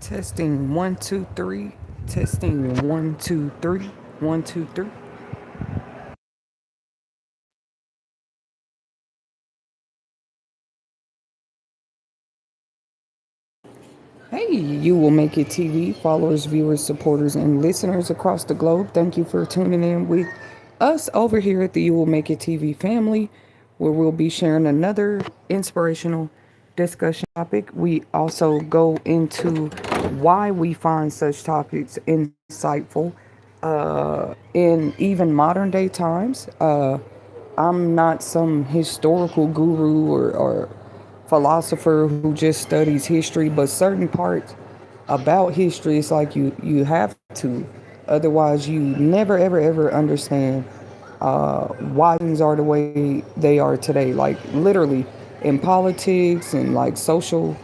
Testing 1 2 3. Testing 1 2 3. 1 2 3. Hey, you will make it TV followers, viewers, supporters, and listeners across the globe. Thank you for tuning in with us over here at the You Will Make It TV family, where we'll be sharing another inspirational discussion topic. We also go into why we find such topics insightful in even modern day times. I'm not some historical guru or philosopher who just studies history, but certain parts about history, it's like you have to. Otherwise, you never ever ever understand why things are the way they are today. Like literally in politics and like social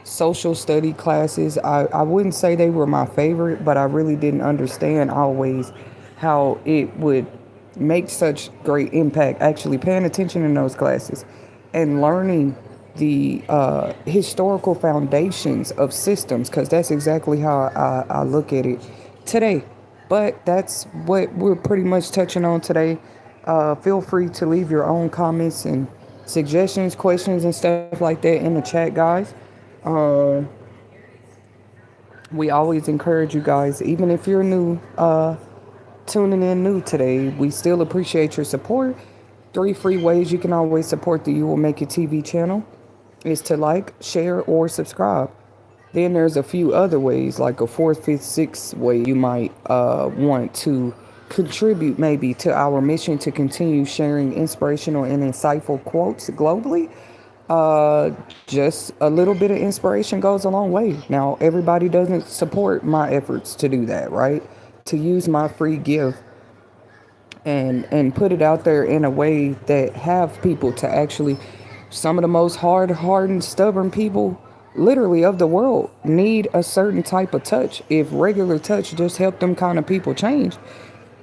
study classes, I wouldn't say they were my favorite, but I really didn't understand always how it would make such great impact actually paying attention in those classes and learning the historical foundations of systems, because that's exactly how I look at it today. But that's what we're pretty much touching on today. Feel free to leave your own comments and suggestions, questions, and stuff like that in the chat, guys. Uh, we always encourage you guys, even if you're new, tuning in new today, we still appreciate your support. Three free ways you can always support the You Will Make It TV channel is to like, share, or subscribe. Then there's a few other ways, like a fourth, fifth, sixth way you might want to contribute maybe to our mission to continue sharing inspirational and insightful quotes globally. Just a little bit of inspiration goes a long way. Now, everybody doesn't support my efforts to do that, right? To use my free gift and put it out there in a way that have people to actually, some of the most hard hardened stubborn people literally of the world need a certain type of touch. If regular touch just helped them kind of people change,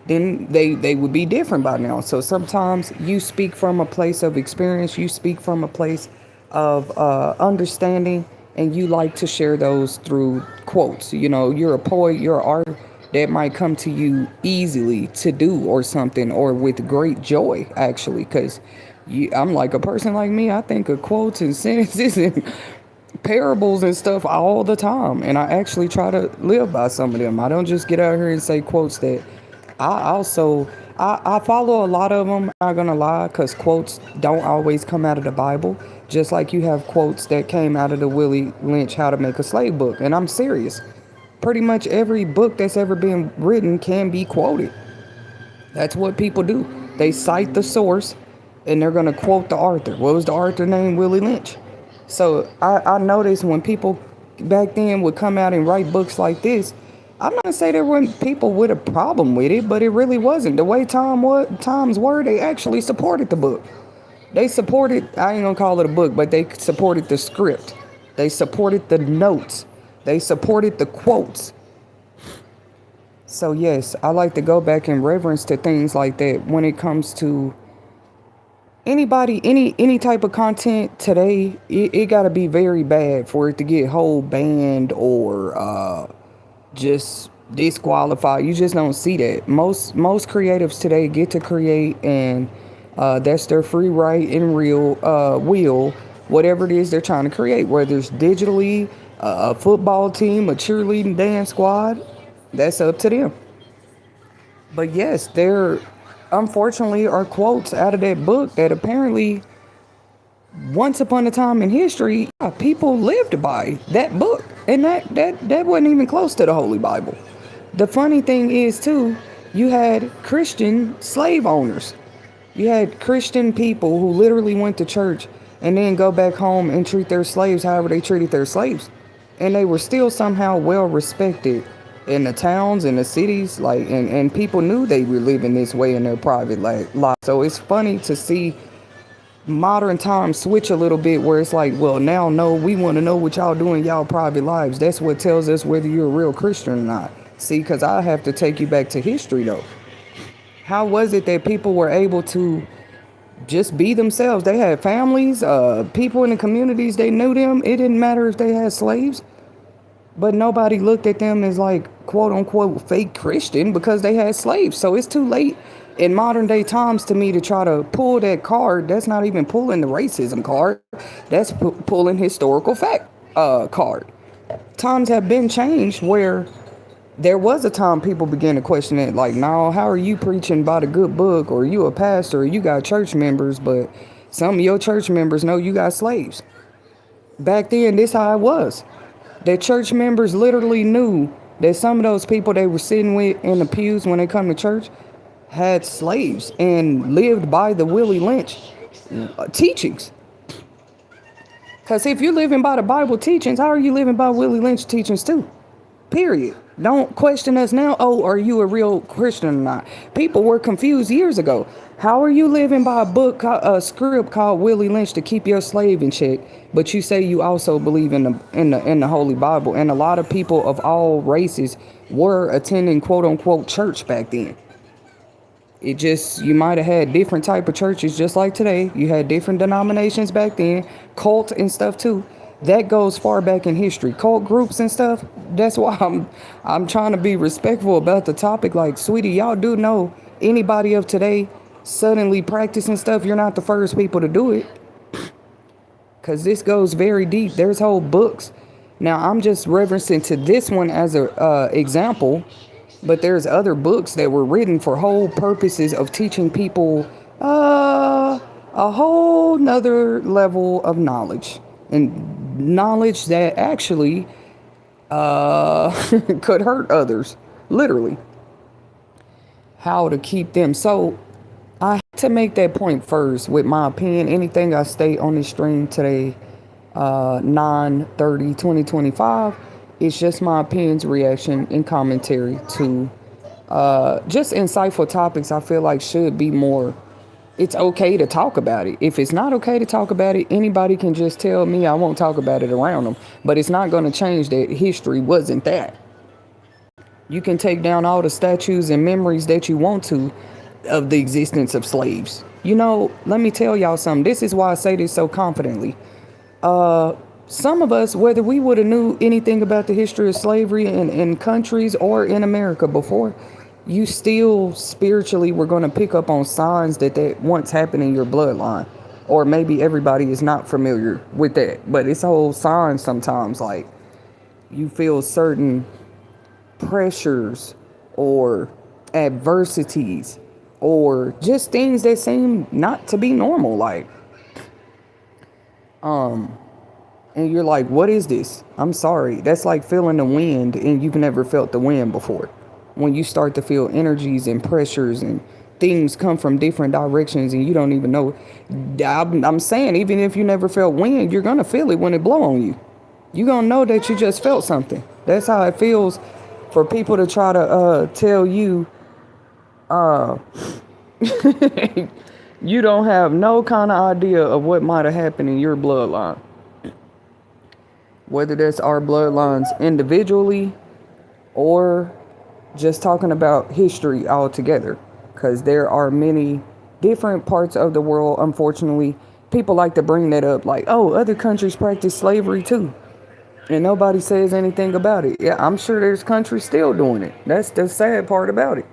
then they would be different by now. So sometimes you speak from a place of experience, you speak from a place of understanding, and you like to share those through quotes. You know, you're a poet, you're an artist, that might come to you easily to do or something, or with great joy actually, because I'm like a person like me, I think of quotes and sentences and parables and stuff all the time, and I actually try to live by some of them. I don't just get out here and say quotes that I also I follow a lot of them. Not gonna lie, because quotes don't always come out of the Bible. Just like you have quotes that came out of the Willie Lynch How to Make a Slave book, and I'm serious. Pretty much every book that's ever been written can be quoted. That's what people do. They cite the source and they're going to quote the author. What was the author name? Willie Lynch. So I noticed when people back then would come out and write books like this, I'm not going to say there weren't people with a problem with it, but it really wasn't. The way times were, they actually supported the book. They supported, I ain't going to call it a book, but they supported the script. They supported the notes. They supported the quotes. So yes, I like to go back in reverence to things like that when it comes to anybody, any type of content today. It got to be very bad for it to get whole banned or just disqualified. You just don't see that. Most creatives today get to create, and that's their free right and real will, whatever it is they're trying to create, whether it's digitally, a football team, a cheerleading dance squad. That's up to them. But yes, there unfortunately are quotes out of that book that apparently once upon a time in history, people lived by that book. And that wasn't even close to the Holy Bible. The funny thing is too, you had Christian slave owners. You had Christian people who literally went to church and then go back home and treat their slaves however they treated their slaves. And they were still somehow well respected in the towns and the cities, like, and people knew they were living this way in their private life. So it's funny to see modern times switch a little bit, where it's like, well, now no, we want to know what y'all do in y'all private lives. That's what tells us whether you're a real Christian or not. See, because I have to take you back to history though. How was it that people were able to just be themselves? They had families, people in the communities, they knew them. It didn't matter if they had slaves. But nobody looked at them as like quote unquote fake Christian because they had slaves. So it's too late in modern day times to me to try to pull that card. That's not even pulling the racism card. That's pulling historical fact card. Times have been changed where there was a time people began to question it, like, no, how are you preaching about a good book, or you a pastor, or you got church members, but some of your church members know you got slaves. Back then, this how it was. That church members literally knew that some of those people they were sitting with in the pews when they come to church had slaves and lived by the Willie Lynch teachings. Because if you're living by the Bible teachings, how are you living by Willie Lynch teachings too? Period. Don't question us now. Oh, are you a real Christian or not? People were confused years ago. How are you living by a script called Willie Lynch to keep your slave in check, but you say you also believe in the Holy Bible? And a lot of people of all races were attending quote unquote church back then. It just, you might have had different type of churches just like today. You had different denominations back then, cult and stuff too. That goes far back in history. Cult groups and stuff. That's why I'm trying to be respectful about the topic. Like, sweetie, y'all do know anybody of today suddenly practicing stuff, you're not the first people to do it. Because this goes very deep. There's whole books. Now, I'm just referencing to this one as a example, but there's other books that were written for whole purposes of teaching people a whole nother level of knowledge. And knowledge that actually could hurt others, literally. How to keep them. So I had to make that point first with my opinion. Anything I state on this stream today, 9/30/2025, it's just my opinions, reaction, and commentary to just insightful topics I feel like should be more. It's okay to talk about it. If it's not okay to talk about it, anybody can just tell me I won't talk about it around them. But it's not going to change that history wasn't that. You can take down all the statues and memories that you want to of the existence of slaves. You know, let me tell y'all something. This is why I say this so confidently. Some of us, whether we would have knew anything about the history of slavery in countries or in America before, you still spiritually were going to pick up on signs that once happened in your bloodline. Or maybe everybody is not familiar with that. But it's a whole sign sometimes, like you feel certain pressures or adversities or just things that seem not to be normal, like and you're like, what is this? I'm sorry. That's like feeling the wind and you've never felt the wind before. When you start to feel energies and pressures and things come from different directions and you don't even know. I'm saying, even if you never felt wind, you're going to feel it when it blow on you. You're going to know that you just felt something. That's how it feels for people to try to tell you you don't have no kind of idea of what might have happened in your bloodline. Whether that's our bloodlines individually or just talking about history altogether. Because there are many different parts of the world, unfortunately. People like to bring that up like, oh, other countries practice slavery too. And nobody says anything about it. Yeah, I'm sure there's countries still doing it. That's the sad part about it.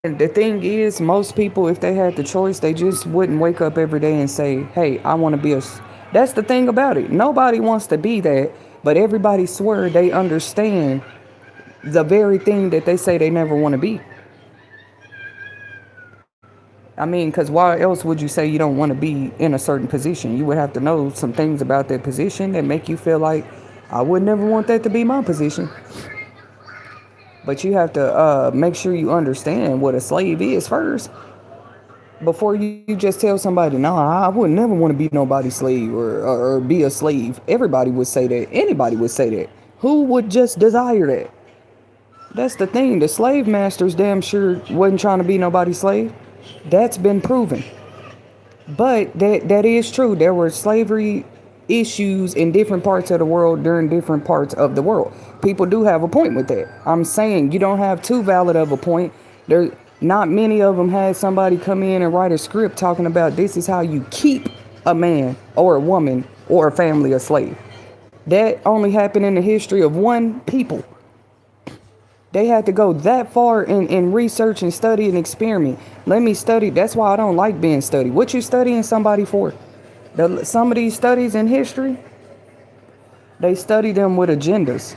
And the thing is, most people, if they had the choice, they just wouldn't wake up every day and say, hey, I want to be a... That's the thing about it. Nobody wants to be that, but everybody swear they understand the very thing that they say they never want to be. I mean, because why else would you say you don't want to be in a certain position? You would have to know some things about that position that make you feel like, I would never want that to be my position. But you have to make sure you understand what a slave is first. Before you just tell somebody, no, I would never want to be nobody's slave or be a slave. Everybody would say that. Anybody would say that. Who would just desire that? That's the thing. The slave masters damn sure wasn't trying to be nobody's slave. That's been proven. But that is true. There were slavery issues in different parts of the world during different parts of the world. People do have a point with that. I'm saying you don't have too valid of a point. Not many of them had somebody come in and write a script talking about this is how you keep a man or a woman or a family a slave. That only happened in the history of one people. They had to go that far in research and study and experiment. Let me study. That's why I don't like being studied. What you studying somebody for? Some of these studies in history, they study them with agendas.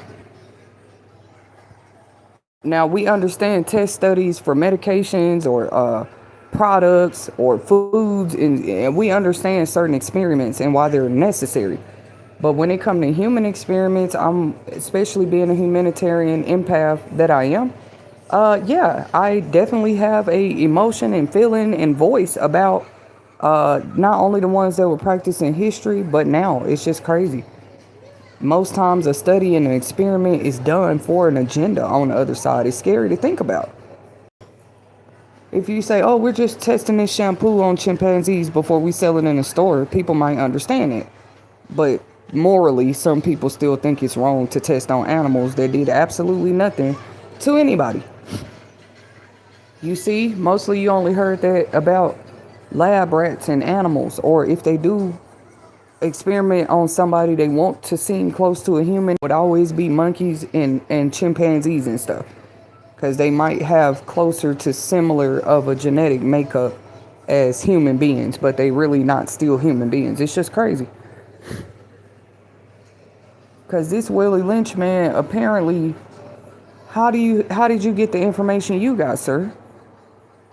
Now, we understand test studies for medications or products or foods, and we understand certain experiments and why they're necessary. But when it comes to human experiments, I'm, especially being a humanitarian empath that I am, yeah, I definitely have a emotion and feeling and voice about not only the ones that were practiced in history, but now. It's just crazy. Most times a study and an experiment is done for an agenda on the other side. It's scary to think about. If you say, oh, we're just testing this shampoo on chimpanzees before we sell it in a store, people might understand it. But morally, some people still think it's wrong to test on animals that did absolutely nothing to anybody. You see, mostly you only heard that about lab rats and animals, or if they do experiment on somebody they want to seem close to a human, it would always be monkeys and chimpanzees and stuff, because they might have closer to similar of a genetic makeup as human beings, but they really not still human beings. It's just crazy. Because this Willie Lynch man, apparently, how did you get the information you got, sir?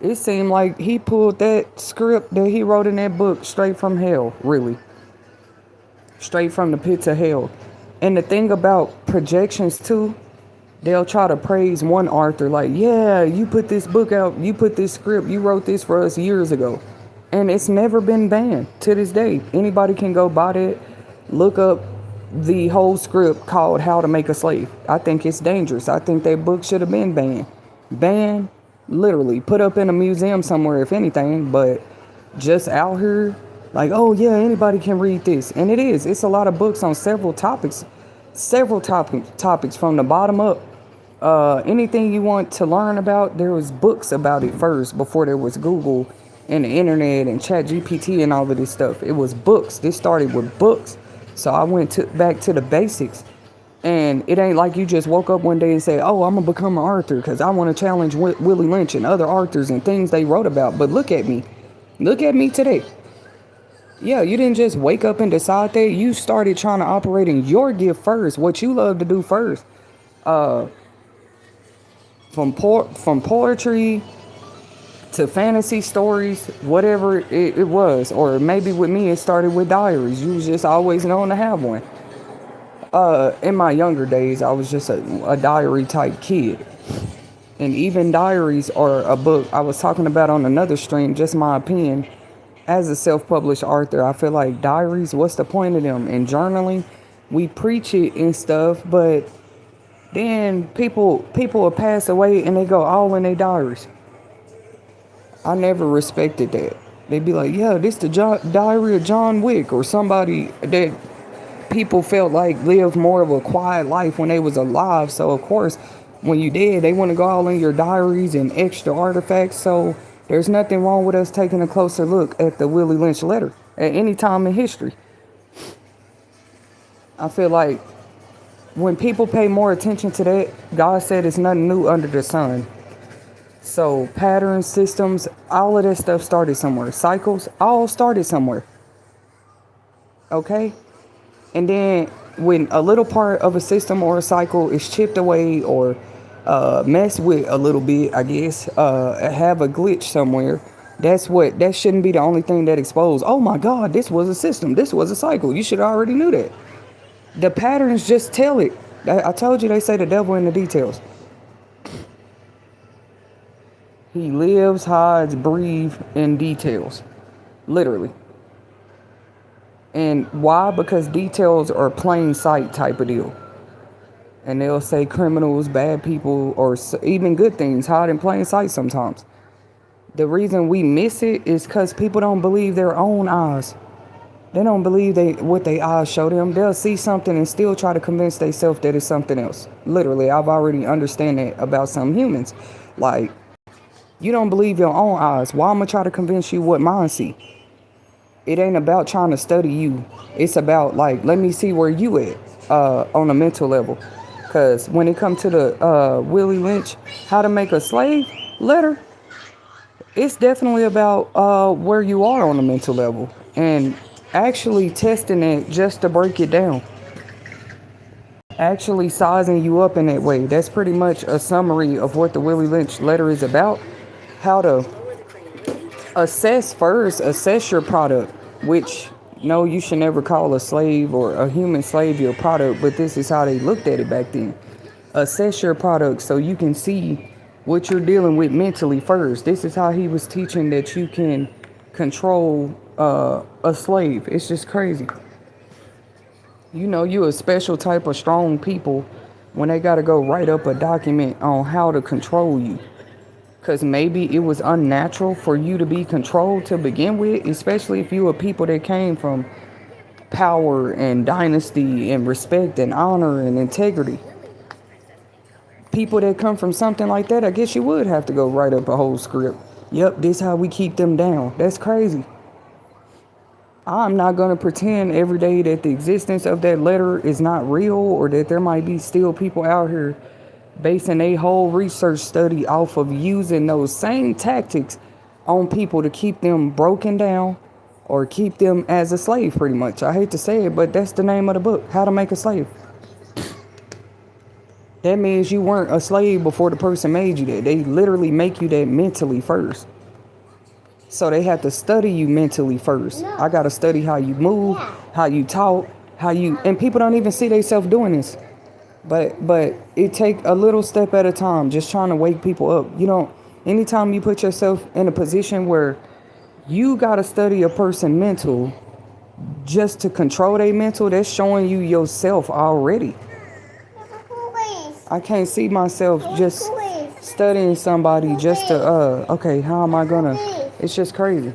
It seemed like he pulled that script that he wrote in that book straight from hell, really. Straight from the pits of hell. And the thing about projections too, they'll try to praise one author like, yeah, you put this book out, you put this script, you wrote this for us years ago. And it's never been banned to this day. Anybody can go buy it, look up the whole script called How to Make a Slave. I think it's dangerous. I think that book should have been banned. Banned, literally, put up in a museum somewhere if anything, but just out here, like, oh yeah, anybody can read this. And it is. It's a lot of books on several topics from the bottom up. Anything you want to learn about, there was books about it first before there was Google and the internet and ChatGPT and all of this stuff. It was books. This started with books. So I went back to the basics. And it ain't like you just woke up one day and say, oh, I'm going to become an author because I want to challenge Willie Lynch and other authors and things they wrote about. But look at me. Look at me today. Yeah, you didn't just wake up and decide that. You started trying to operate in your gift first, what you love to do first. From poetry to fantasy stories, whatever it was. Or maybe with me, it started with diaries. You was just always known to have one. In my younger days, I was just a diary type kid. And even diaries are a book. I was talking about on another stream, just my opinion. As a self-published author, I feel like diaries, what's the point of them? And journaling, we preach it and stuff, but then people will pass away and they go all in their diaries. I never respected that. They'd be like, yeah, this the diary of John Wick, or somebody that people felt like lived more of a quiet life when they was alive. So of course, when you dead, they want to go all in your diaries and extra artifacts. So there's nothing wrong with us taking a closer look at the Willie Lynch letter at any time in history. I feel like when people pay more attention to that, God said it's nothing new under the sun. So patterns, systems, all of that stuff started somewhere. Cycles, all started somewhere. Okay? And then when a little part of a system or a cycle is chipped away or messed with a little bit, I guess, have a glitch somewhere, that shouldn't be the only thing that exposed. Oh my God, this was a system. This was a cycle. You should already knew that. The patterns just tell it. I told you, they say the devil in the details. He lives, hides, breathes in details. Literally. And why? Because details are plain sight type of deal. And they'll say criminals, bad people, or even good things hide in plain sight sometimes. The reason we miss it is because people don't believe their own eyes. They don't believe what their eyes show them. They'll see something and still try to convince themselves that it's something else. Literally, I've already understand that about some humans. Like, you don't believe your own eyes. Why am I trying to convince you what mine see? it ain't about trying to study you. It's about like, let me see where you at on a mental level. Cause when it comes to the Willie Lynch, how to make a slave letter, it's definitely about where you are on a mental level and actually testing it just to break it down. Actually sizing you up in that way. That's pretty much a summary of what the Willie Lynch letter is about. How to assess your product, which no, you should never call a slave or a human slave your product, but this is how they looked at it back then. Assess your product so you can see what you're dealing with mentally first. This is how he was teaching that you can control a slave. It's just crazy. You know, you a special type of strong people when they got to go write up a document on how to control you. Because maybe it was unnatural for you to be controlled to begin with, especially if you were people that came from power and dynasty and respect and honor and integrity. People that come from something like that, I guess you would have to go write up a whole script. Yep, this how we keep them down. That's crazy. I'm not going to pretend every day that the existence of that letter is not real, or that there might be still people out here basing a whole research study off of using those same tactics on people to keep them broken down or keep them as a slave, pretty much. I hate to say it, but that's the name of the book, How to Make a Slave. That means you weren't a slave before the person made you that. They literally make you that mentally first. So they have to study you mentally first. I got to study how you move, how you talk, and people don't even see themselves doing this. But it take a little step at a time, just trying to wake people up. You don't, anytime you put yourself in a position where you got to study a person mental just to control their mental, that's showing you yourself already. I can't see myself just studying somebody just to, okay, how am I gonna, it's just crazy.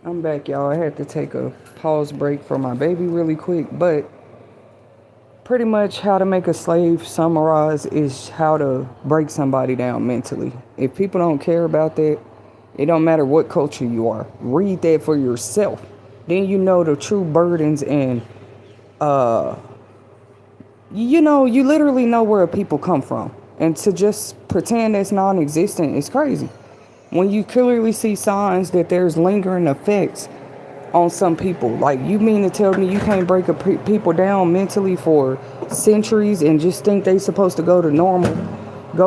I'm back, y'all. I had to take a pause break for my baby really quick, but pretty much how to make a slave summarized is how to break somebody down mentally. If people don't care about that, it don't matter what culture you are. Read that for yourself. Then you know the true burdens and you literally know where people come from. And to just pretend that's non-existent is crazy. When you clearly see signs that there's lingering effects on some people, like, you mean to tell me you can't break people down mentally for centuries and just think they supposed to go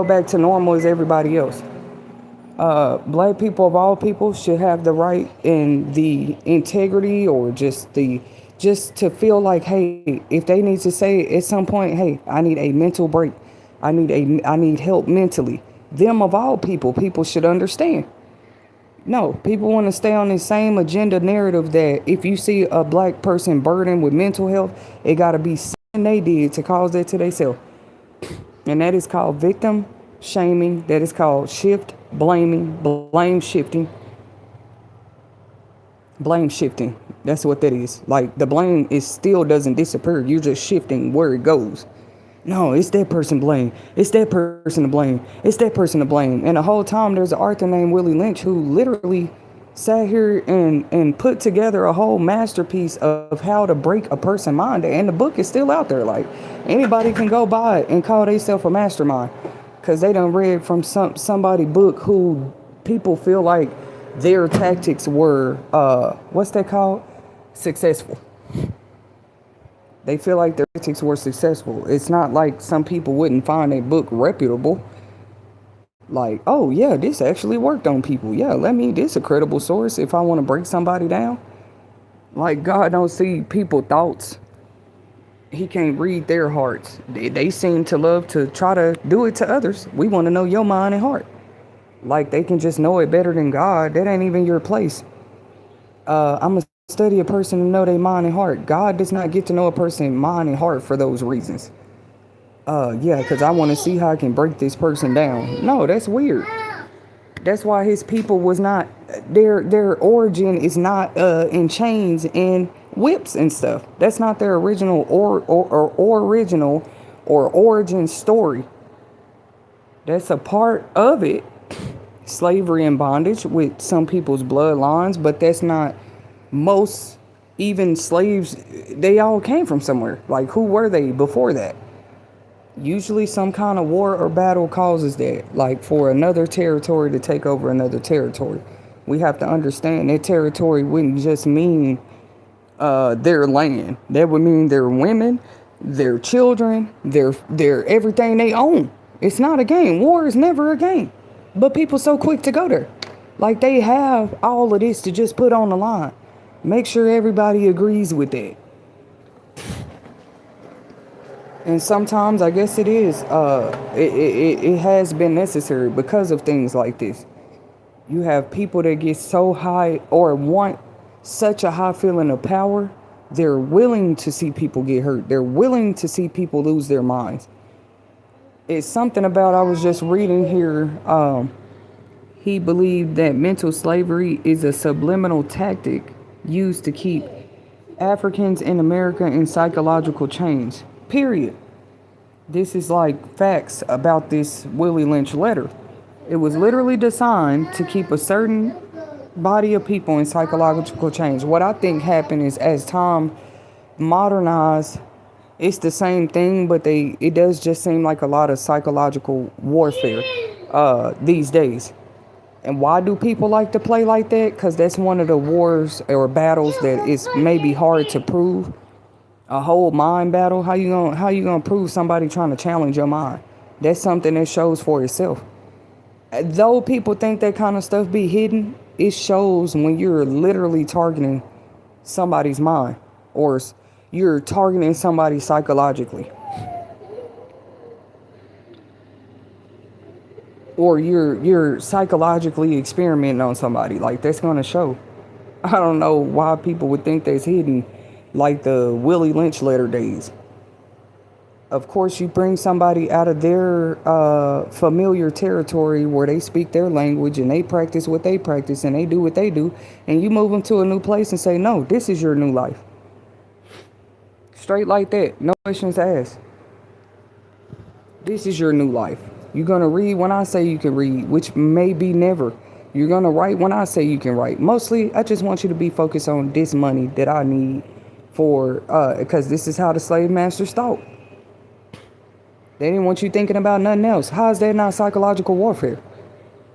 back to normal as everybody else? Black people of all people should have the right and the integrity, or just to feel like, hey, if they need to say at some point, hey, I need a mental break, I need help mentally, them of all people should understand. No, people want to stay on the same agenda narrative that if you see a black person burdened with mental health, it got to be something they did to cause that to themselves. And that is called victim shaming. That is called blame shifting. Blame shifting. That's what that is. Like, the blame is still doesn't disappear. You're just shifting where it goes. No, it's that person blame. It's that person to blame. It's that person to blame. And the whole time there's an author named Willie Lynch who literally sat here and put together a whole masterpiece of how to break a person's mind. And the book is still out there. Like, anybody can go buy it and call themselves a mastermind, because they done read from somebody book who people feel like their tactics were, what's that called? Successful. They feel like their tactics were successful. It's not like some people wouldn't find a book reputable. Like, oh yeah, this actually worked on people. Yeah, this a credible source if I want to break somebody down. Like, God don't see people thoughts He can't read their hearts. They seem to love to try to do it to others. We want to know your mind and heart. Like they can just know it better than God. That ain't even your place. I'm going to study a person to know their mind and heart. God does not get to know a person's mind and heart for those reasons. Yeah, because I want to see how I can break this person down. No, that's weird. That's why his people was not, their origin is not in chains and whips and stuff. That's not their original original or origin story. That's a part of it. Slavery and bondage with some people's bloodlines, but that's not most. Even slaves, they all came from somewhere. Like, who were they before that? Usually some kind of war or battle causes that, like for another territory to take over another territory. We have to understand that territory wouldn't just mean their land. That would mean their women, their children, their everything they own. It's not a game. War is never a game. But people so quick to go there. Like they have all of this to just put on the line. Make sure everybody agrees with that. And sometimes I guess it is. It has been necessary because of things like this. You have people that get so high or want such a high feeling of power. They're willing to see people get hurt. They're willing to see people lose their minds. It's something about, I was just reading here, he believed that mental slavery is a subliminal tactic used to keep Africans in America in psychological chains. Period. This is like facts about this Willie Lynch letter. It was literally designed to keep a certain body of people in psychological chains. What I think happened is as time modernized, it's the same thing, but it does just seem like a lot of psychological warfare these days. And why do people like to play like that? Because that's one of the wars or battles that is maybe hard to prove. A whole mind battle. How you gonna prove somebody trying to challenge your mind? That's something that shows for itself. Though people think that kind of stuff be hidden, it shows when you're literally targeting somebody's mind or you're targeting somebody psychologically. Or you're psychologically experimenting on somebody. Like, that's going to show. I don't know why people would think that's hidden, like the Willie Lynch letter days. Of course, you bring somebody out of their familiar territory where they speak their language and they practice what they practice and they do what they do, and you move them to a new place and say, no, this is your new life. Straight like that. No questions asked. This is your new life. You're going to read when I say you can read, which may be never. You're going to write when I say you can write. Mostly, I just want you to be focused on this money that I need for, because this is how the slave masters thought. They didn't want you thinking about nothing else. How is that not psychological warfare?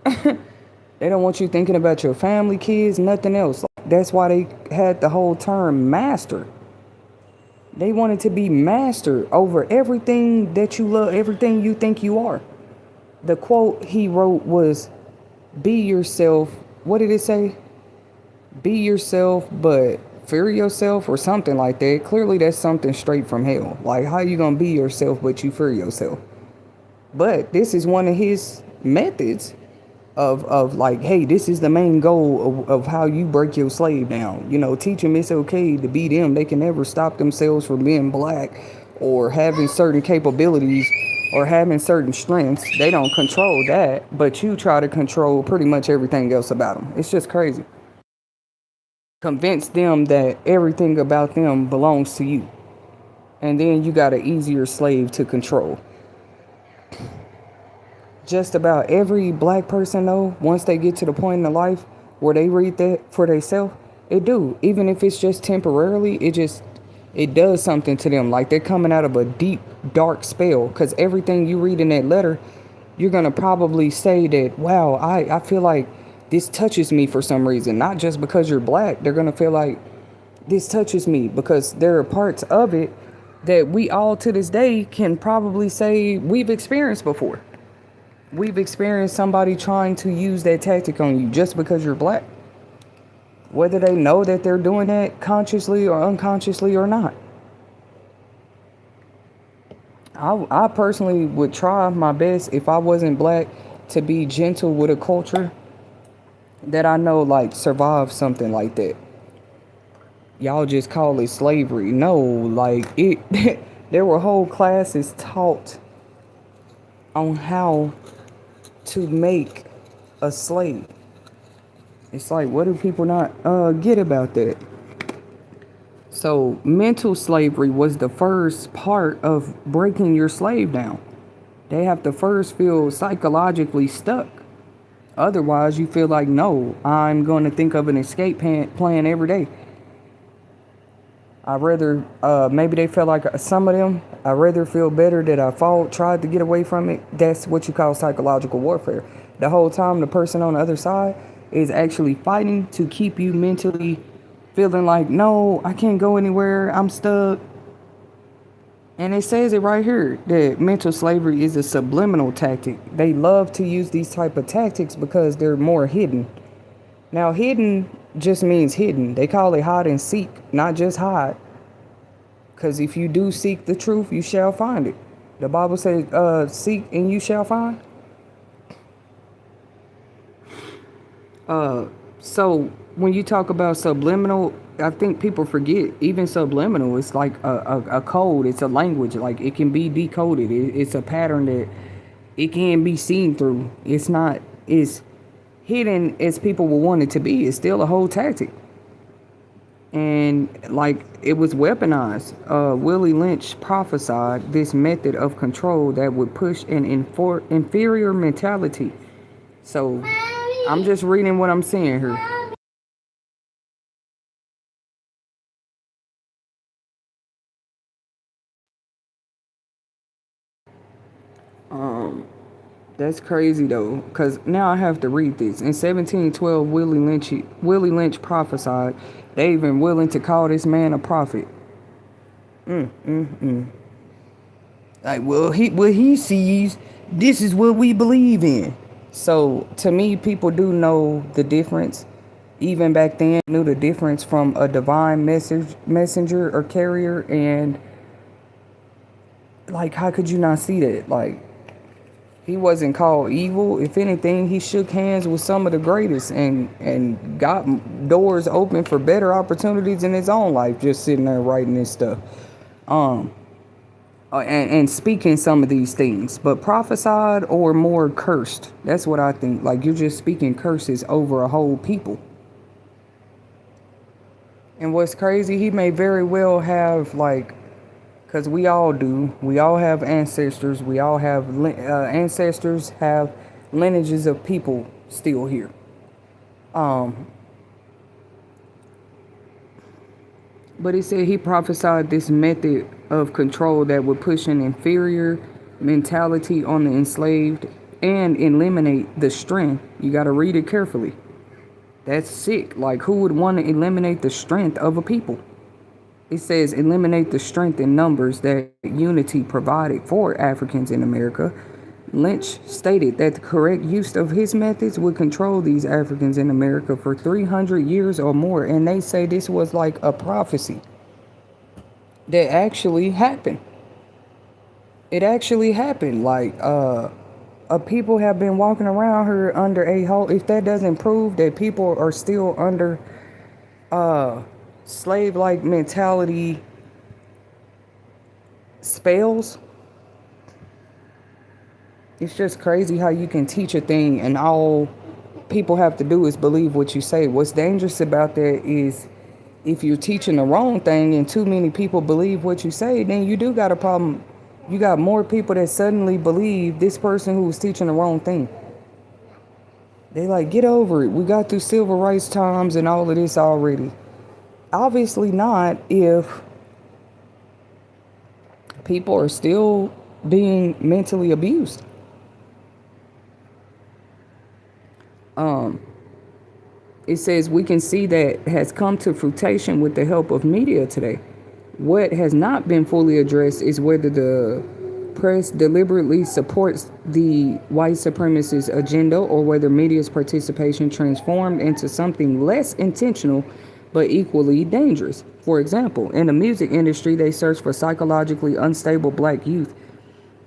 They don't want you thinking about your family, kids, nothing else. That's why they had the whole term master. They wanted to be master over everything that you love, everything you think you are. The quote he wrote was, be yourself. What did it say? Be yourself, but fear yourself or something like that. Clearly, that's something straight from hell. Like, how you going to be yourself, but you fear yourself? But this is one of his methods of like, hey, this is the main goal of how you break your slave down. You know, teach them it's okay to be them. They can never stop themselves from being black or having certain capabilities or having certain strengths. They don't control that, but you try to control pretty much everything else about them. It's just crazy. Convince them that everything about them belongs to you. And then you got an easier slave to control. Just about every black person, though, once they get to the point in their life where they read that for themselves, it do. Even if it's just temporarily, it does something to them. Like they're coming out of a deep, dark spell. Because everything you read in that letter, you're going to probably say that, wow, I feel like this touches me for some reason. Not just because you're black. They're going to feel like this touches me because there are parts of it that we all to this day can probably say we've experienced before. We've experienced somebody trying to use that tactic on you just because you're black. Whether they know that they're doing that consciously or unconsciously or not. I personally would try my best if I wasn't black to be gentle with a culture that I know like survived something like that. Y'all just call it slavery. No, like it there were whole classes taught on how to make a slave. It's like, what do people not get about that? So mental slavery was the first part of breaking your slave down. They have to first feel psychologically stuck. Otherwise, you feel like, no, I'm going to think of an escape plan every day. I rather, maybe they felt like some of them, I rather feel better that I fought, tried to get away from it. That's what you call psychological warfare. The whole time, the person on the other side is actually fighting to keep you mentally feeling like, no, I can't go anywhere, I'm stuck. And it says it right here that mental slavery is a subliminal tactic. They love to use these type of tactics because they're more hidden. Now, hidden just means hidden. They call it hide and seek, not just hide. Because if you do seek the truth, you shall find it. The Bible says, seek and you shall find. So when you talk about subliminal, I think people forget even subliminal. It's like a code. It's a language. Like it can be decoded. It's a pattern that it can be seen through. It's not as hidden as people will want it to be. It's still a whole tactic. And like it was weaponized. Willie Lynch prophesied this method of control that would push an inferior mentality. So I'm just reading what I'm seeing here. That's crazy though, because now I have to read this. In 1712, Willie Lynch prophesied. They even willing to call this man a prophet. Like, well, what he sees, this is what we believe in. So to me, people do know the difference. Even back then, knew the difference from a divine messenger or carrier, and like, how could you not see that? Like, he wasn't called evil. If anything, he shook hands with some of the greatest and got doors open for better opportunities in his own life, just sitting there writing this stuff. And speaking some of these things, but prophesied or more cursed. That's what I think. Like, you're just speaking curses over a whole people. And what's crazy, he may very well have, like, because we all do. We all have ancestors. We all have ancestors have lineages of people still here. But he said he prophesied this method of control that would push an inferior mentality on the enslaved and eliminate the strength. You got to read it carefully. That's sick. Like, who would want to eliminate the strength of a people? It says eliminate the strength in numbers that unity provided for Africans in America. Lynch stated that the correct use of his methods would control these Africans in America for 300 years or more. And they say this was like a prophecy that actually happened. It actually happened. Like, people have been walking around here under a whole, if that doesn't prove that people are still under slave-like mentality spells, it's just crazy how you can teach a thing and all people have to do is believe what you say. What's dangerous about that is if you're teaching the wrong thing and too many people believe what you say, then you do got a problem. You got more people that suddenly believe this person who was teaching the wrong thing. They like, get over it. We got through civil rights times and all of this already. Obviously not if people are still being mentally abused. It says we can see that has come to fruition with the help of media today. What has not been fully addressed is whether the press deliberately supports the white supremacist agenda or whether media's participation transformed into something less intentional but equally dangerous. For example, in the music industry, they search for psychologically unstable black youth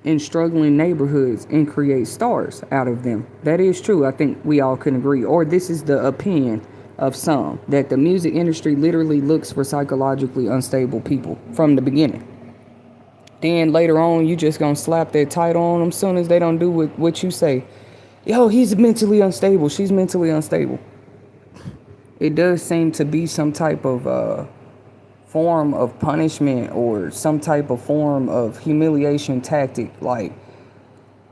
in struggling neighborhoods and create stars out of them. That is true. I think we all can agree. Or this is the opinion of some, that the music industry literally looks for psychologically unstable people from the beginning. Then later on, you just gonna slap that title on them soon as they don't do what you say. Yo, he's mentally unstable. She's mentally unstable. It does seem to be some type of form of punishment or some type of form of humiliation tactic. Like,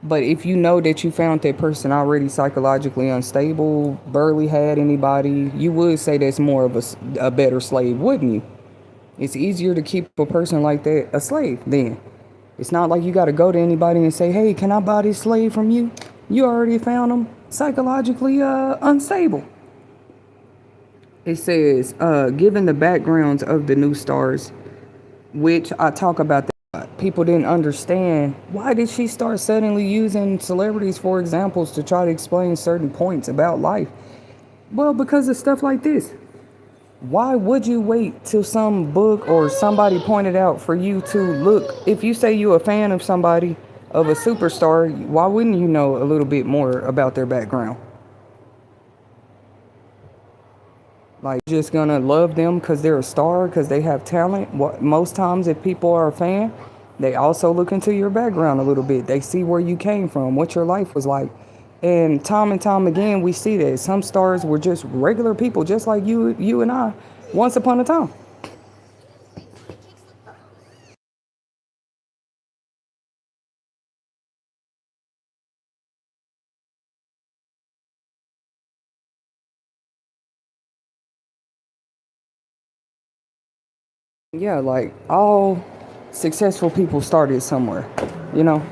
but if you know that you found that person already psychologically unstable, barely had anybody, you would say that's more of a better slave, wouldn't you? It's easier to keep a person like that a slave then. It's not like you got to go to anybody and say, hey, can I buy this slave from you? You already found them psychologically unstable. It says, given the backgrounds of the new stars, which I talk about that people didn't understand, why did she start suddenly using celebrities for examples to try to explain certain points about life? Well, because of stuff like this. Why would you wait till some book or somebody pointed out for you to look? If you say you're a fan of somebody, of a superstar, why wouldn't you know a little bit more about their background? Like, just gonna love them because they're a star, because they have talent? What, most times if people are a fan, they also look into your background a little bit. They see where you came from, what your life was like. And time again, we see that some stars were just regular people, just like you and I, once upon a time. Yeah, like all successful people started somewhere, you know.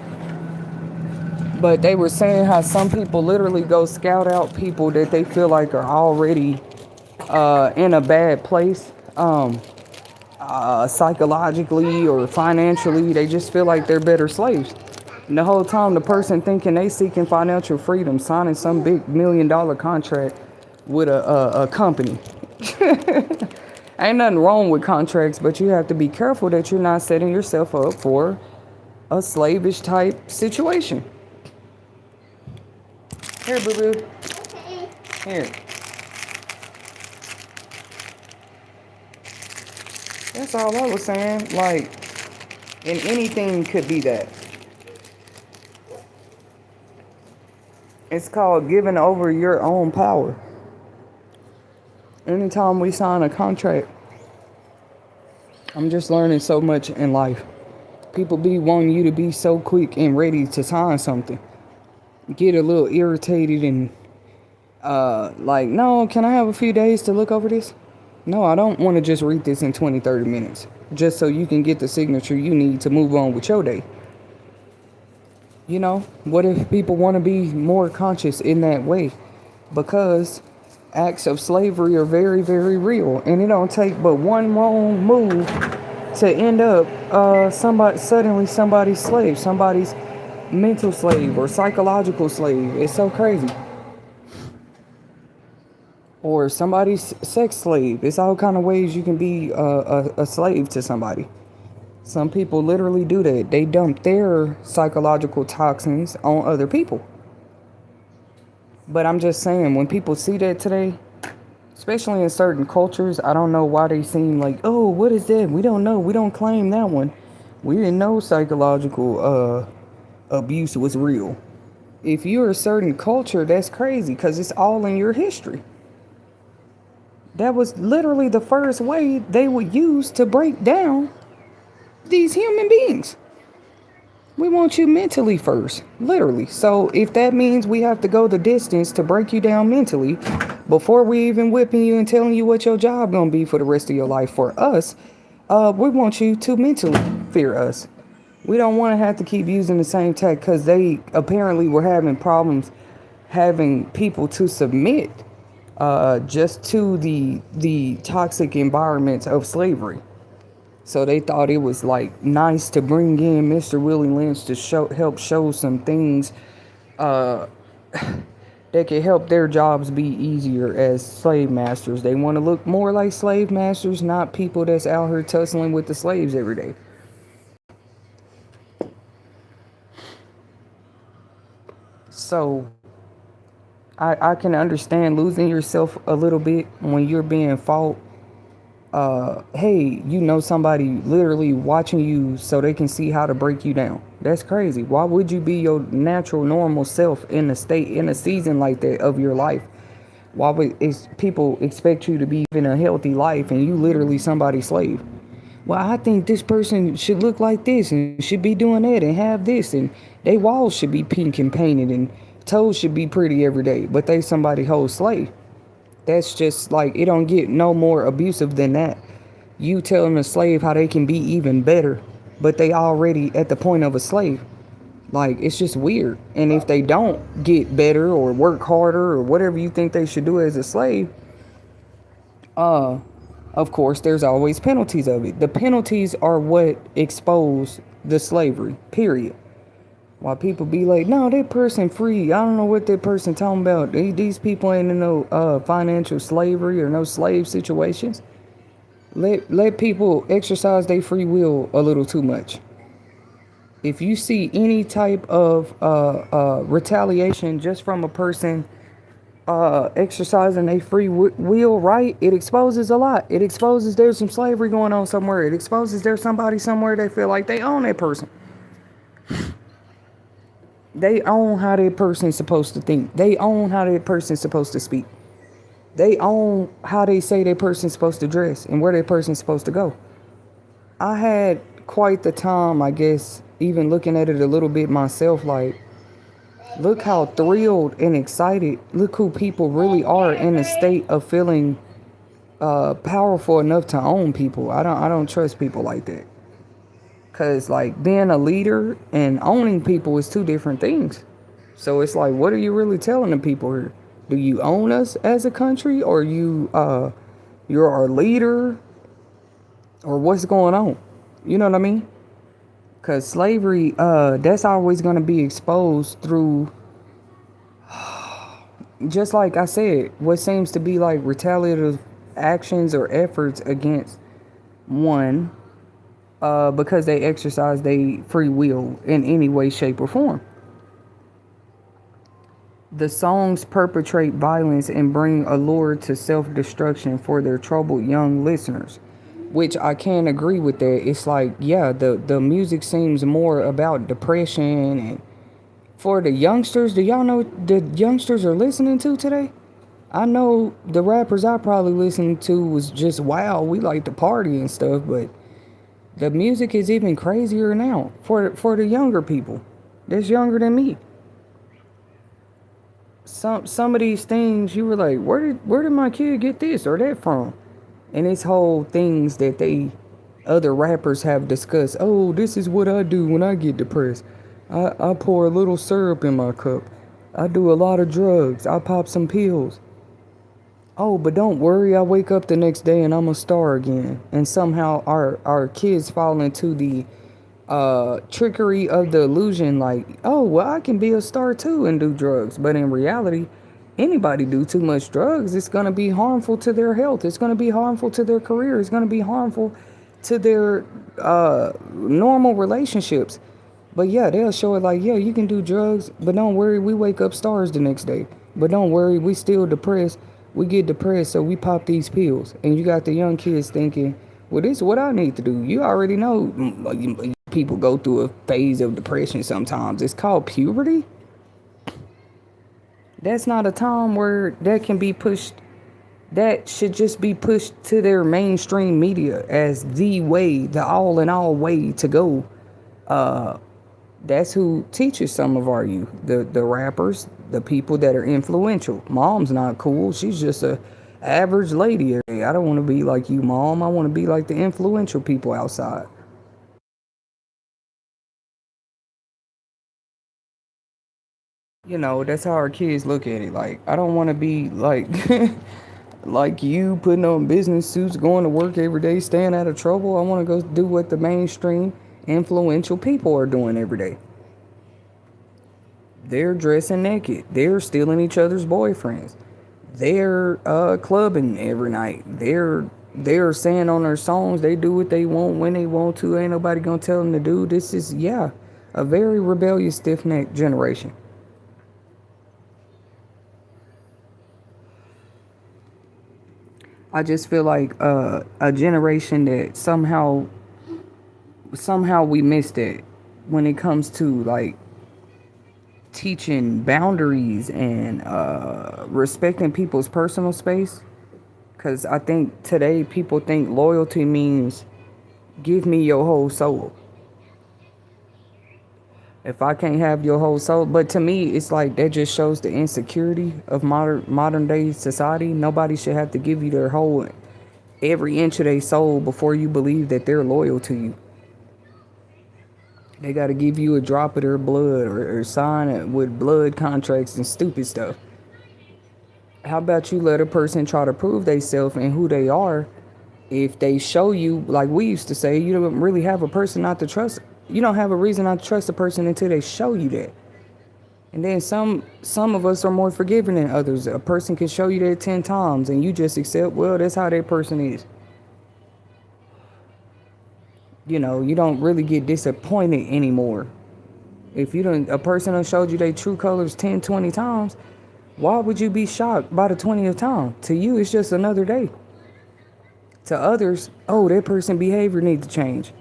But they were saying how some people literally go scout out people that they feel like are already in a bad place, psychologically or financially. They just feel like they're better slaves. And the whole time, the person thinking they seeking financial freedom, signing some big $1 million contract with a company. Ain't nothing wrong with contracts, but you have to be careful that you're not setting yourself up for a slavish type situation. Here, boo boo. Here. That's all I was saying. Like, and anything could be that. It's called giving over your own power. Anytime we sign a contract, I'm just learning so much in life. People be wanting you to be so quick and ready to sign something. Get a little irritated and like, no, can I have a few days to look over this? No, I don't want to just read this in 20, 30 minutes. Just so you can get the signature you need to move on with your day. You know, what if people want to be more conscious in that way? Because acts of slavery are very, very real. And it don't take but one wrong move to end up somebody's slave, somebody's mental slave or psychological slave. It's so crazy. Or somebody's sex slave. It's all kind of ways you can be a slave to somebody. Some people literally do that. They dump their psychological toxins on other people. But I'm just saying, when people see that today, especially in certain cultures, I don't know why they seem like, oh, what is that? We don't know. We don't claim that one. We didn't know psychological abuse was real. If you're a certain culture, that's crazy because it's all in your history. That was literally the first way they would use to break down these human beings. We want you mentally first, literally. So if that means we have to go the distance to break you down mentally before we even whipping you and telling you what your job gonna be for the rest of your life for us, we want you to mentally fear us. We don't want to have to keep using the same tech because they apparently were having problems having people to submit just to the toxic environments of slavery. So they thought it was like nice to bring in Mr. Willie Lynch to help show some things that could help their jobs be easier as slave masters. They want to look more like slave masters, not people that's out here tussling with the slaves every day. So I can understand losing yourself a little bit when you're being fought. Hey, you know somebody literally watching you so they can see how to break you down. That's crazy. Why would you be your natural, normal self in a state, in a season like that of your life? Why would people expect you to be living a healthy life and you literally somebody's slave? Well, I think this person should look like this and should be doing that and have this and they walls should be pink and painted and toes should be pretty every day, but they somebody whole slave. That's just like it don't get no more abusive than that. You telling a slave how they can be even better, but they already at the point of a slave. Like it's just weird. And if they don't get better or work harder or whatever you think they should do as a slave, uh of course there's always penalties of it. The penalties are what expose the slavery, period. Why people be like, no, that person free. I don't know what that person talking about. These people ain't in no financial slavery or no slave situations. Let people exercise their free will a little too much. If you see any type of retaliation just from a person exercising their free will right, it exposes a lot. It exposes there's some slavery going on somewhere. It exposes there's somebody somewhere they feel like they own that person. They own how that person's supposed to think. They own how that person's supposed to speak. They own how they say that person's supposed to dress and where that person's supposed to go. I had quite the time, I guess, even looking at it a little bit myself, like, look how thrilled and excited, look who people really are in a state of feeling powerful enough to own people. I don't trust people like that. Cause like being a leader and owning people is two different things. So it's like, what are you really telling the people here? Do you own us as a country, or you're our leader, or what's going on? You know what I mean? Cause slavery, that's always gonna be exposed through, just like I said, what seems to be like retaliative actions or efforts against one, because they exercise their free will in any way, shape, or form. The songs perpetrate violence and bring allure to self-destruction for their troubled young listeners, which I can agree with that. It's like, yeah, the music seems more about depression, and for the youngsters, do y'all know what the youngsters are listening to today? I know the rappers I probably listened to was just wow, we like to party and stuff, but the music is even crazier now for the younger people that's younger than me. Some of these things you were like, where did my kid get this or that from? And it's whole things that they other rappers have discussed. Oh, this is what I do when I get depressed. I pour a little syrup in my cup. I do a lot of drugs. I pop some pills. Oh, but don't worry, I wake up the next day and I'm a star again. And somehow our kids fall into the trickery of the illusion, like, oh, well, I can be a star too and do drugs. But in reality, anybody do too much drugs, it's going to be harmful to their health. It's going to be harmful to their career. It's going to be harmful to their normal relationships. But yeah, they'll show it like, yeah, you can do drugs, but don't worry, we wake up stars the next day. But don't worry, we still depressed. We get depressed, so we pop these pills. And you got the young kids thinking, well, this is what I need to do. You already know people go through a phase of depression sometimes. It's called puberty. That's not a time where that can be pushed. That should just be pushed to their mainstream media as the way, the all in all way to go. That's who teaches some of our youth. The rappers, the people that are influential. Mom's not cool. She's just a average lady. I don't want to be like you, mom. I want to be like the influential people outside. You know, that's how our kids look at it. Like, I don't want to be like like you putting on business suits, going to work every day, staying out of trouble. I want to go do what the mainstream influential people are doing every day. They're dressing naked. They're stealing each other's boyfriends. They're clubbing every night. They're saying on their songs they do what they want when they want to. Ain't nobody gonna tell them to do. This is, yeah, a very rebellious, stiff-necked generation. I just feel like a generation that somehow we missed it when it comes to like teaching boundaries and respecting people's personal space. Because I think today people think loyalty means give me your whole soul. If I can't have your whole soul, but to me, it's like that just shows the insecurity of modern day society. Nobody should have to give you their whole every inch of their soul before you believe that they're loyal to you. They got to give you a drop of their blood or sign it with blood contracts and stupid stuff. How about you let a person try to prove themselves and who they are? If they show you, like we used to say, you don't really have a person not to trust. You don't have a reason not to trust a person until they show you that. And then some of us are more forgiving than others. A person can show you that 10 times and you just accept, well, that's how that person is. You don't really get disappointed anymore. If a person has showed you their true colors 10, 20 times, why would you be shocked by the 20th time? To you, it's just another day. To others, oh, that person behavior needs to change.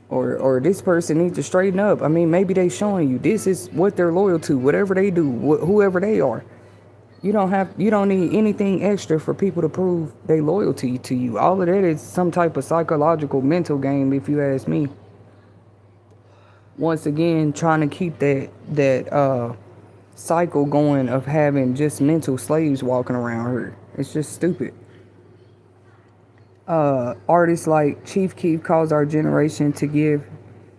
Or this person needs to straighten up. I mean, maybe they showing you this is what they're loyal to, whatever they do, whoever they are. You don't need anything extra for people to prove their loyalty to you. All of that is some type of psychological mental game, if you ask me. Once again, trying to keep that cycle going of having just mental slaves walking around here. It's just stupid. Artists like Chief Keef calls our generation to give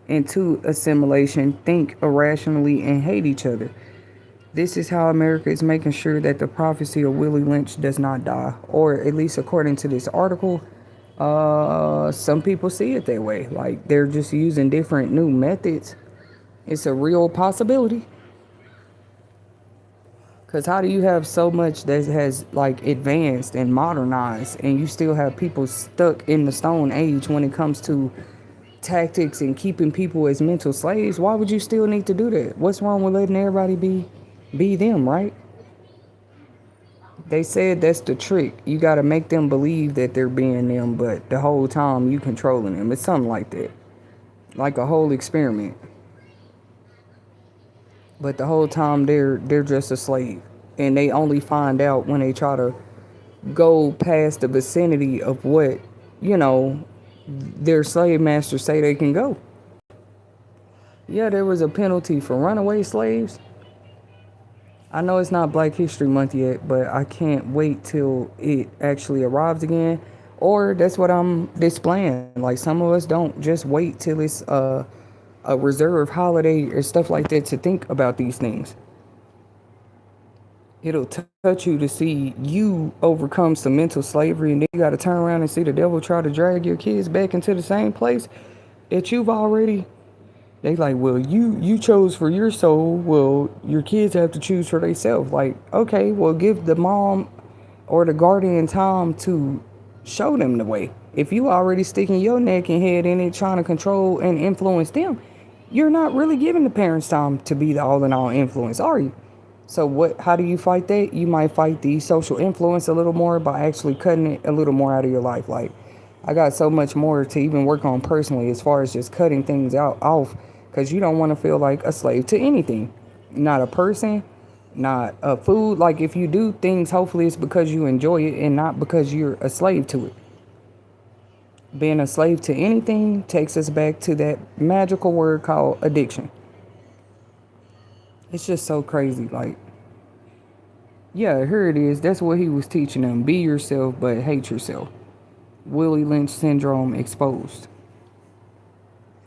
into assimilation, think irrationally, and hate each other. This is how America is making sure that the prophecy of Willie Lynch does not die, or at least according to this article, some people see it that way. Like they're just using different new methods. It's a real possibility. Because how do you have so much that has like advanced and modernized and you still have people stuck in the Stone Age when it comes to tactics and keeping people as mental slaves? Why would you still need to do that? What's wrong with letting everybody be them, right? They said that's the trick. You got to make them believe that they're being them, but the whole time you controlling them. It's something like that. Like a whole experiment. But the whole time they're just a slave. And they only find out when they try to go past the vicinity of what, their slave masters say they can go. Yeah, there was a penalty for runaway slaves. I know it's not Black History Month yet, but I can't wait till it actually arrives again. Or that's what I'm displaying. Like some of us don't just wait till it's a reserve holiday or stuff like that to think about these things. It'll touch you to see you overcome some mental slavery, and then you got to turn around and see the devil try to drag your kids back into the same place that you've already. They like, well, you chose for your soul. Well, your kids have to choose for themselves. Like, okay, well, give the mom or the guardian time to show them the way. If you already sticking your neck and head in it, trying to control and influence them, you're not really giving the parents time to be the all in all influence, are you? So how do you fight that? You might fight the social influence a little more by actually cutting it a little more out of your life. Like, I got so much more to even work on personally as far as just cutting things off, because you don't want to feel like a slave to anything. Not a person, not a food. Like, if you do things, hopefully it's because you enjoy it and not because you're a slave to it. Being a slave to anything takes us back to that magical word called addiction. It's just so crazy. Like, yeah, here it is. That's what he was teaching them. Be yourself, but hate yourself. Willie Lynch syndrome exposed.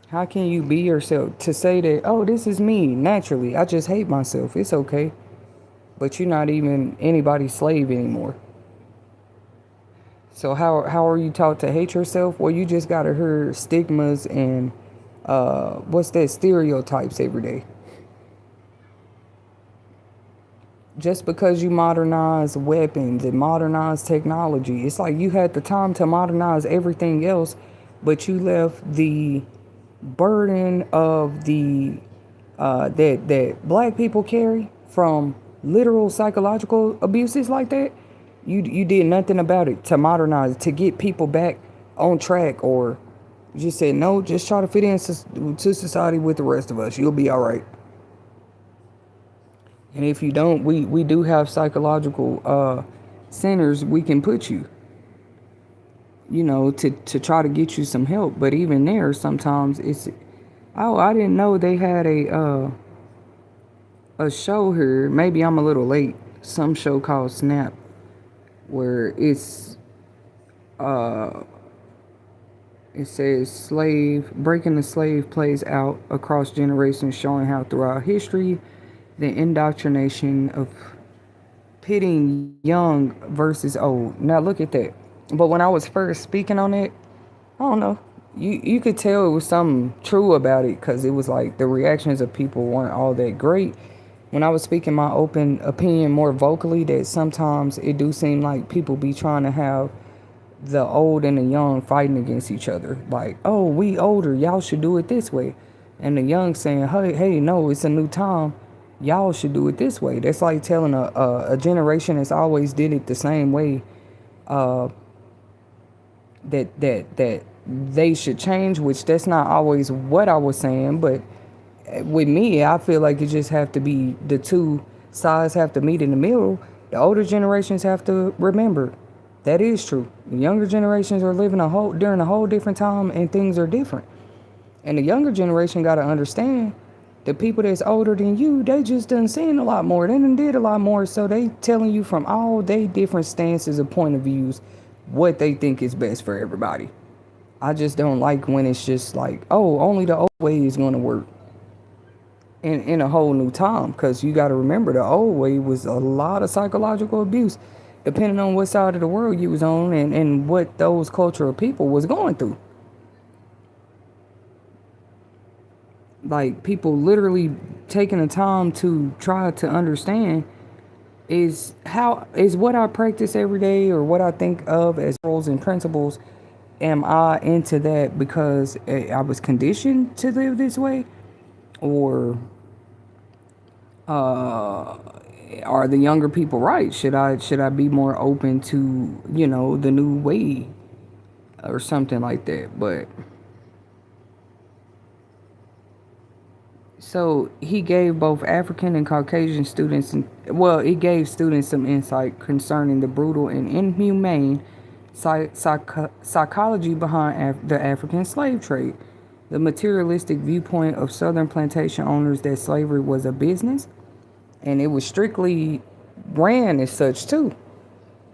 How can you be yourself? To say that, oh, this is me, naturally. I just hate myself. It's okay. But you're not even anybody's slave anymore. So how are you taught to hate yourself? Well, you just got to hear stigmas and, stereotypes every day. Just because you modernize weapons and modernize technology, it's like you had the time to modernize everything else, but you left the burden of the that black people carry from literal psychological abuses like that. You did nothing about it to modernize, to get people back on track, or just said no, just try to fit in to society with the rest of us. You'll be all right. And if you don't, we do have psychological centers we can put you, to try to get you some help. But even there, sometimes it's, oh, I didn't know they had a show here. Maybe I'm a little late. Some show called Snap, where it says slave breaking the slave plays out across generations, showing how throughout history the indoctrination of pitting young versus old. Now look at that. But when I was first speaking on it, I don't know. You could tell it was something true about it, because it was like the reactions of people weren't all that great. When I was speaking my open opinion more vocally, that sometimes it do seem like people be trying to have the old and the young fighting against each other. Like, oh, we older, y'all should do it this way. And the young saying, hey, no, it's a new time. Y'all should do it this way. That's like telling a generation that's always did it the same way, that they should change, which that's not always what I was saying. But with me, I feel like it just have to be the two sides have to meet in the middle. The older generations have to remember that is true. The younger generations are living during a whole different time, and things are different. And the younger generation got to understand the people that's older than you, they just done seen a lot more. They done did a lot more. So they telling you from all they different stances of point of views what they think is best for everybody. I just don't like when it's just like, oh, only the old way is going to work in a whole new time. Because you got to remember, the old way was a lot of psychological abuse, depending on what side of the world you was on, and what those cultural people was going through. Like, people literally taking the time to try to understand is what I practice every day, or what I think of as rules and principles. Am I into that because I was conditioned to live this way, or are the younger people right? Should I be more open to the new way, or something like that? But so he gave both African and Caucasian students, he gave students some insight concerning the brutal and inhumane psychology behind the African slave trade, the materialistic viewpoint of Southern plantation owners that slavery was a business, and it was strictly ran as such too.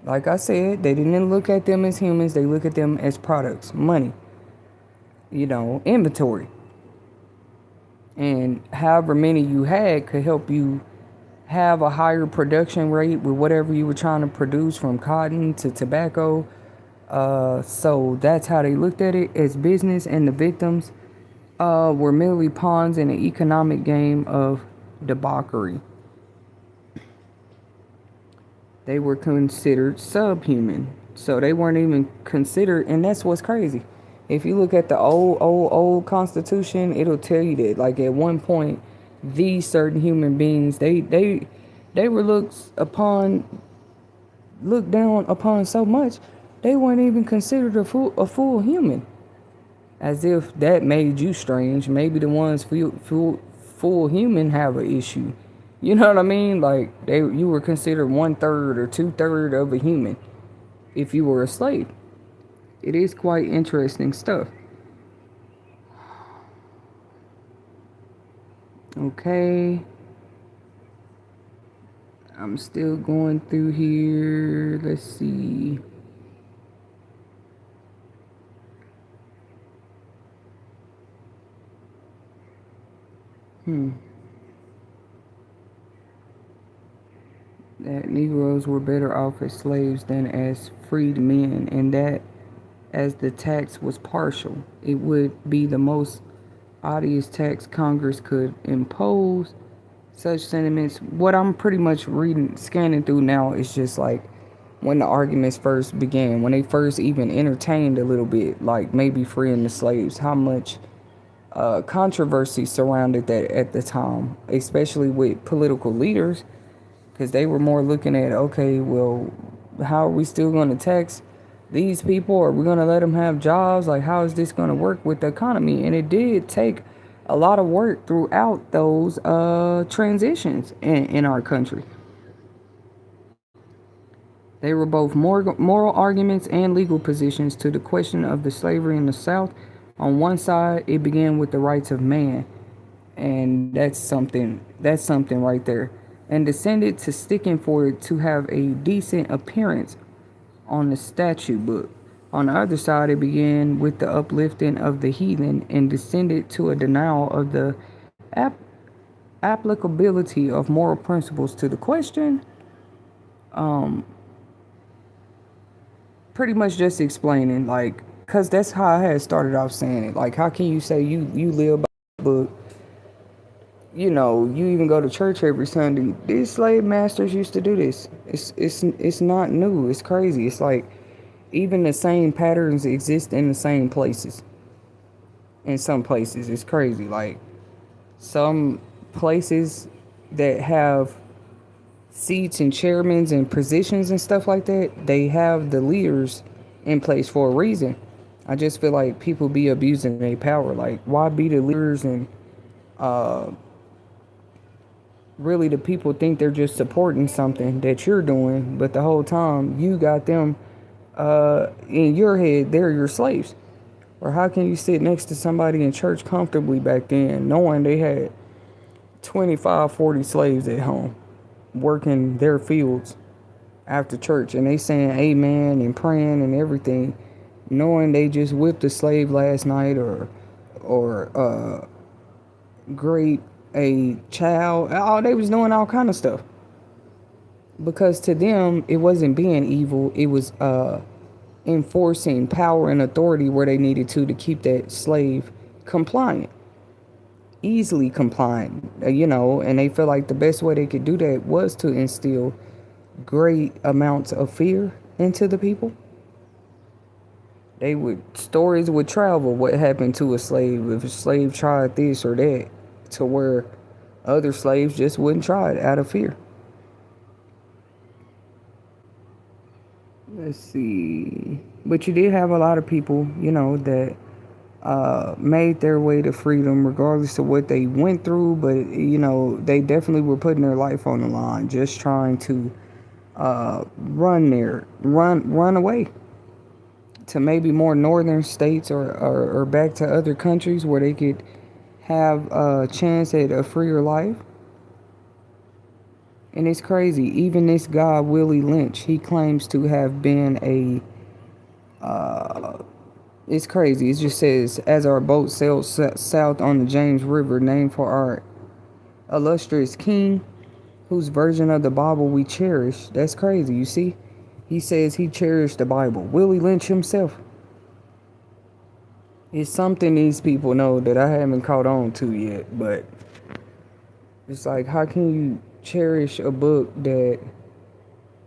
Like I said, they didn't look at them as humans; they look at them as products, money, inventory. And however many you had could help you have a higher production rate with whatever you were trying to produce, from cotton to tobacco. So that's how they looked at it, as business, and the victims were merely pawns in an economic game of debauchery. They were considered subhuman. So they weren't even considered, and that's what's crazy. If you look at the old Constitution, it'll tell you that, like, at one point, these certain human beings, they were looked down upon so much, they weren't even considered a full human. As if that made you strange. Maybe the ones full human have an issue. You know what I mean? Like, you were considered 1/3 or 2/3 of a human if you were a slave. It is quite interesting stuff. Okay. I'm still going through here. Let's see. That Negroes were better off as slaves than as freed men, and that as the tax was partial, it would be the most odious tax Congress could impose. Such sentiments, what I'm pretty much scanning through now, is just like when the arguments first began, when they first even entertained a little bit, like maybe freeing the slaves, how much controversy surrounded that at the time, especially with political leaders, because they were more looking at, okay, well, How are we still going to tax these people? Are we going to let them have jobs? Like, how is this going to work with the economy? And it did take a lot of work throughout those transitions in our country. They were both moral arguments and legal positions to the question of the slavery in the South. On one side, it began with the rights of man, and that's something right there, and descended to sticking for it to have a decent appearance on the statute book. On the other side, it began with the uplifting of the heathen and descended to a denial of the ap- applicability of moral principles to the question. Pretty much just explaining, like, because that's how I had started off saying it. Like, how can you say you live by the book? You even go to church every Sunday. These slave masters used to do this. It's not new. It's crazy. It's like even the same patterns exist in the same places. In some places, it's crazy. Like some places that have seats and chairmans and positions and stuff like that, they have the leaders in place for a reason. I just feel like people be abusing their power. Like, why be the leaders and really the people think they're just supporting something that you're doing, but the whole time you got them in your head, they're your slaves. Or how can you sit next to somebody in church comfortably back then, knowing they had 25, 40 slaves at home working their fields after church, and they saying amen and praying and everything, knowing they just whipped a slave last night or great a child. Oh, they was doing all kind of stuff because to them it wasn't being evil. It was enforcing power and authority where they needed to keep that slave compliant, easily compliant. And they feel like the best way they could do that was to instill great amounts of fear into the people. Stories would travel what happened to a slave if a slave tried this or that, to where other slaves just wouldn't try it out of fear. Let's see. But you did have a lot of people, that made their way to freedom regardless of what they went through. But, they definitely were putting their life on the line, just trying to run away to maybe more northern states or back to other countries where they could have a chance at a freer life. And it's crazy. Even this guy, Willie Lynch, he claims to have been it's crazy. It just says, as our boat sailed south on the James River, named for our illustrious king, whose version of the Bible we cherish. That's crazy, you see? He says he cherished the Bible. Willie Lynch himself. It's something these people know that I haven't caught on to yet, but it's like, how can you cherish a book that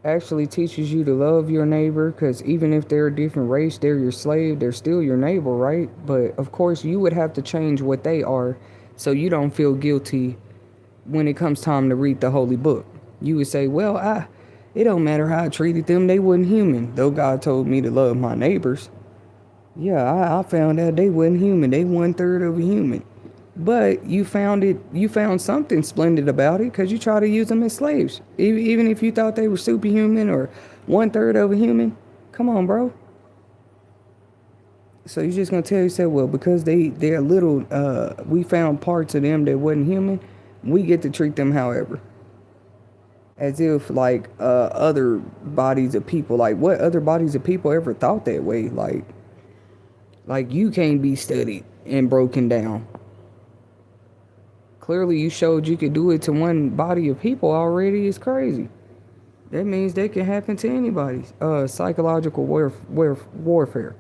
actually teaches you to love your neighbor? Because even if they're a different race, they're your slave, they're still your neighbor, right? But of course, you would have to change what they are so you don't feel guilty when it comes time to read the holy book. You would say, well, it don't matter how I treated them, they wasn't human, though God told me to love my neighbors. Yeah, I found out they wasn't human. They 1/3 of a human. But you found something splendid about it because you try to use them as slaves. Even if you thought they were superhuman or 1/3 of a human. Come on, bro. So you're just going to tell yourself, well, because they're little, we found parts of them that wasn't human, we get to treat them however. As if, like, other bodies of people, like, what other bodies of people ever thought that way? Like you can't be studied and broken down. Clearly you showed you could do it to one body of people already. It's crazy. That means that can happen to anybody. Psychological warfare.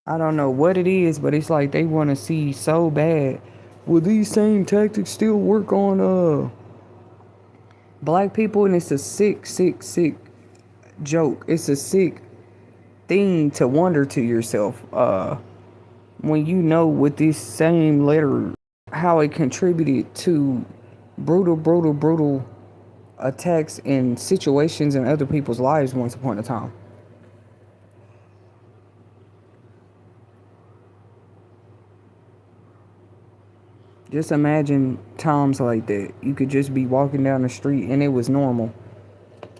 I don't know what it is, but it's like they want to see so bad. Will these same tactics still work on black people? And it's a sick, sick, sick joke. It's a sick thing to wonder to yourself when you know with this same letter how it contributed to brutal attacks and situations in other people's lives once upon a time. Just imagine times like that. You could just be walking down the street and it was normal.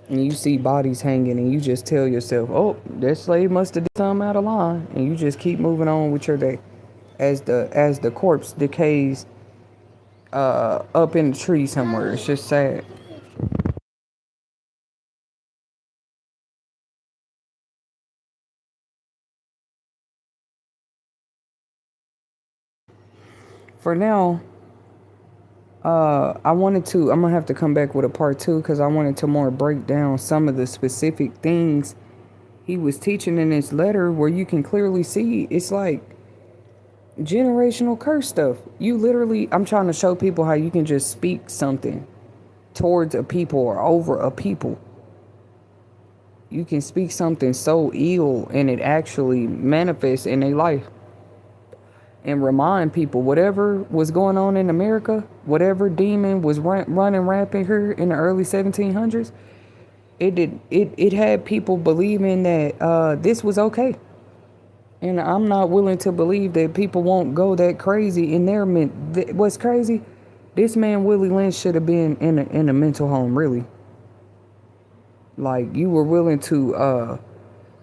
And you see bodies hanging and you just tell yourself, oh, that slave must have did something out of line. And you just keep moving on with your day. As the corpse decays up in the tree somewhere. It's just sad. For now, I'm gonna have to come back with a part two because I wanted to more break down some of the specific things he was teaching in his letter where you can clearly see it's like generational curse stuff. You literally, I'm trying to show people how you can just speak something towards a people or over a people. You can speak something so ill and it actually manifests in their life and remind people whatever was going on in America, whatever demon was running rampant here in the early 1700s, it had people believing that this was okay. And I'm not willing to believe that people won't go that crazy in their what's crazy? This man Willie Lynch should have been in a mental home, really. Like you were willing to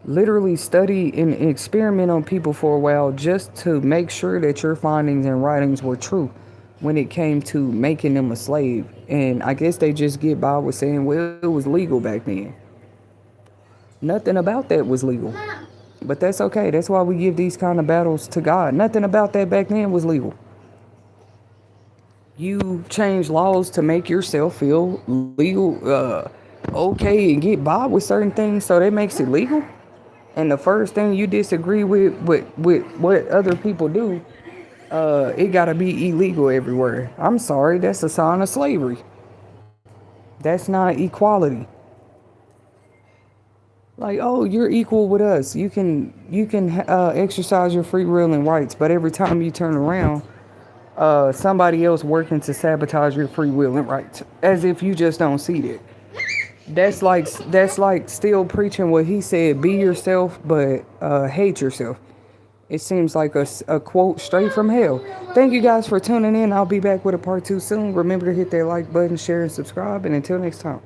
literally study and experiment on people for a while just to make sure that your findings and writings were true when it came to making them a slave. And I guess they just get by with saying, well, it was legal back then. Nothing about that was legal. But that's okay. That's why we give these kind of battles to God. Nothing about that back then was legal. You change laws to make yourself feel legal, okay, and get by with certain things, so that makes it legal. And the first thing you disagree with what other people do, it gotta be illegal everywhere. I'm sorry, that's a sign of slavery. That's not equality. Like, oh, you're equal with us. You can exercise your free will and rights, but every time you turn around, somebody else working to sabotage your free will and rights, as if you just don't see that. That's like still preaching what he said: be yourself, but hate yourself. It seems like a quote straight from hell. Thank you guys for tuning in. I'll be back with a part two soon. Remember to hit that like button, share, and subscribe. And until next time.